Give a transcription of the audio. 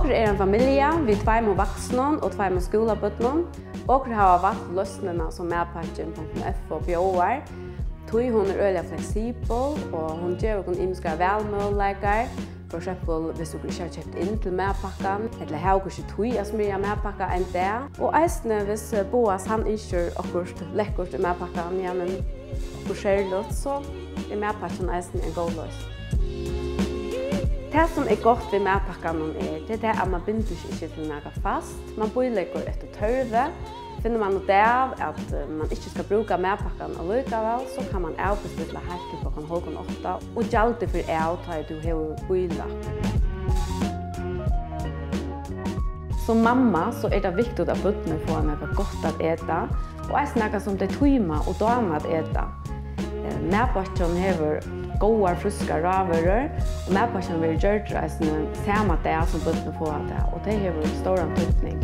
Åker en familie, vi 2 vuxna och 2 skolabötnon. Åker har varit lösningarna som medpacken.f och bjöar. Hon öliga flexibel och hon ger hon imska välmöjligheter. For eksempel, hvis du ikke har kjøpt inn til medpakken, eller har ikke tøy å smyre medpakken enn det. Og eisene, hvis Boas han ikke akkurat lekkert i medpakken, ja, men på skjerlåt, så medpakken eisene en god løs. Det som godt ved medpakken det at man binder ikke til noe fast. Man bøylegger etter tørve. Finner man ut av at man ikke skal bruke medpakken allikevel, så kan man avbestille helt til klokken 7:30 og gjelder for at du har bøylagt. Som mamma så det viktig at bøttene får noe godt å ete, og noe som de tøymer og damer å ete. Medpakken har gode, friske råvarer, og medpakken vil gjøre det samme det som bøttene får det, og det har stor antydning.